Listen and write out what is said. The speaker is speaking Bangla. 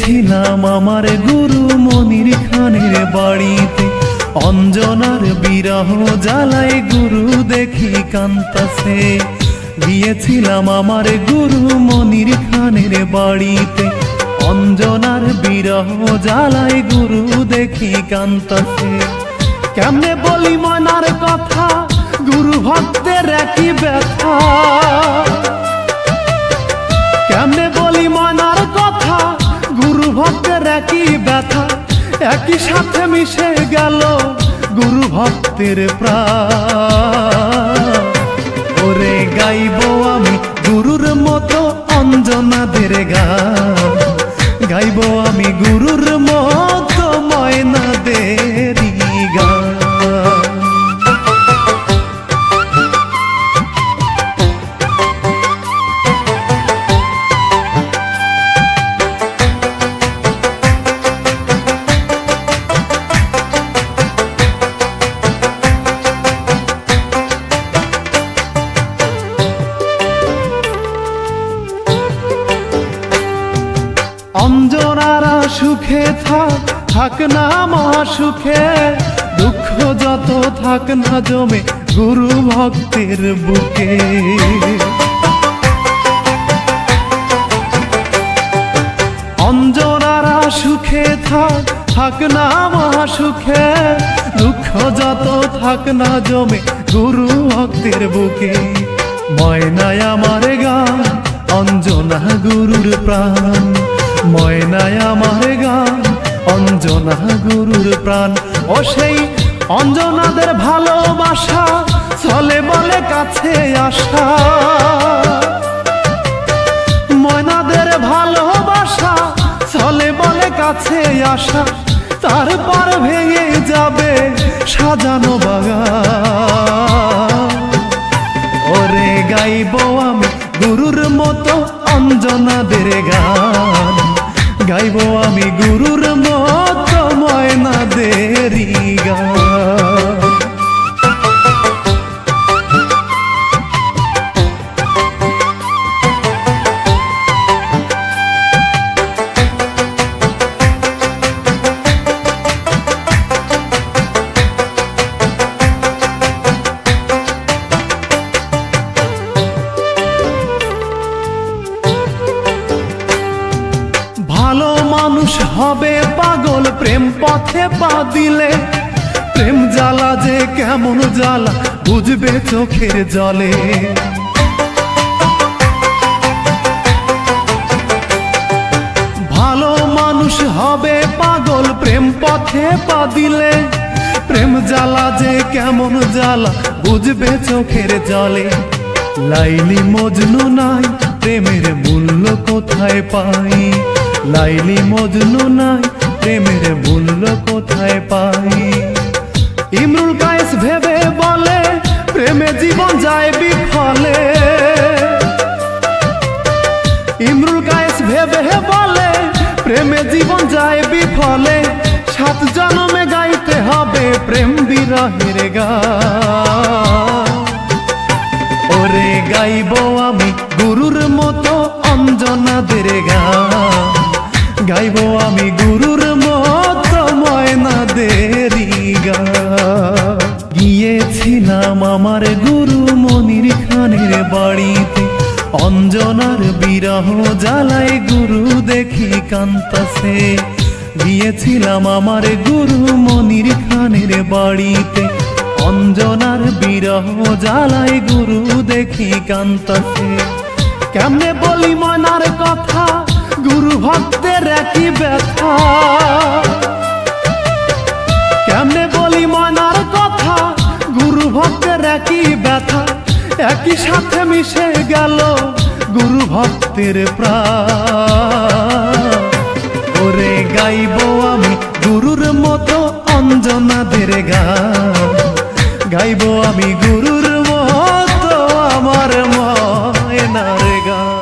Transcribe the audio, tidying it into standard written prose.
গিয়েছিলাম আমার গুরু মনির খানের বাড়িতে, অঞ্জনার বিরহ জ্বালায় গুরু দেখি কান্তাছে। গিয়েছিলাম আমার গুরু মনির খানের বাড়িতে, অঞ্জনার বিরহ জ্বালায় গুরু দেখি কান্তাছে। কেমনে বলি মনার কথা, গুরু ভক্তের একই ব্যথা। কেমনে বলি মনার কথা, গুরু ভক্তের একই ব্যথা। একই সাথে মিশে গেল গুরু ভক্তের প্রাণ। ওরে গাইব আমি গুরুর মতো অঞ্জনাদের গান, গাইব আমি গুরুর মতো ময়নাদেরই গান। অঞ্জনারা সুখে থাক, থাক না মহাসুখে, দুঃখ যত থাক না জমে গুরু ভক্তের বুকে। অঞ্জনারা সুখে থাক, থাক না মহাসুখে, দুঃখ যত থাক না জমে গুরু ভক্তের বুকে। ময়নায় আমার গান, অঞ্জনা গুরুর প্রাণ। ময়নায় আমার গান, অঞ্জনা গুরুর প্রাণ। ও সেই অঞ্জনাদের ভালোবাসা, চলে বলে কাছে আসা। ময়নাদের ভালোবাসা, চলে বলে কাছে আসা। তারপর ভেঙে যাবে সাজানো বাগান। ওরে গাইব আমি গুরুর মতো অঞ্জনাদের গান, গাইব আমি গুরুর মতো ময়নাদেরই গান। ভালো মানুষ হবে পাগল প্রেম পথে পা দিলে, প্রেম জ্বালা যে কেমন জ্বালা বুঝবে চোখের জলে। ভালো মানুষ হবে পাগল প্রেম পথে পা দিলে, প্রেম জ্বালা যে কেমন জ্বালা বুঝবে চোখের জলে। লাইলি মজনু নাই, প্রেমের মূল্য কোথায় পাই? লাইলি মজনু নাই, প্রেমের মূল্য কোথায় পাই? ইমরুল কায়েস ভেবে বলে প্রেমে জীবন যায় বিফলে। ইমরুল কায়েস ভেবে বলে প্রেমে জীবন যায় বিফলে। 7 জন্মে গাইতে হবে প্রেম বিরহের গান। ওরে গাইব আমি গুরুর মতো অঞ্জনাদের গান, গাইব আমি গুরুর মতো ময়নাদেরই গান। গিয়েছিলাম আমার গুরু মনির খানের বাড়িতে, অঞ্জনার বিরহ জ্বালায় গুরু দেখি কান্তাছে। গিয়েছিলাম আমার গুরু মনির খানের বাড়িতে, অঞ্জনার বিরহ জ্বালায় গুরু দেখি কান্তাছে। কেমনে বলি মনার কথা, গুরু ভক্তের একই ব্যথা। কেমনে বলি মনার কথা, গুরু ভক্তের একই ব্যথা। একই সাথে মিশে গেল গুরু ভক্তের প্রাণ। ওরে গাইব আমি গুরুর মতো অঞ্জনাদের গান, গাইব আমি গুরুর মতো আমার ময়নার গান।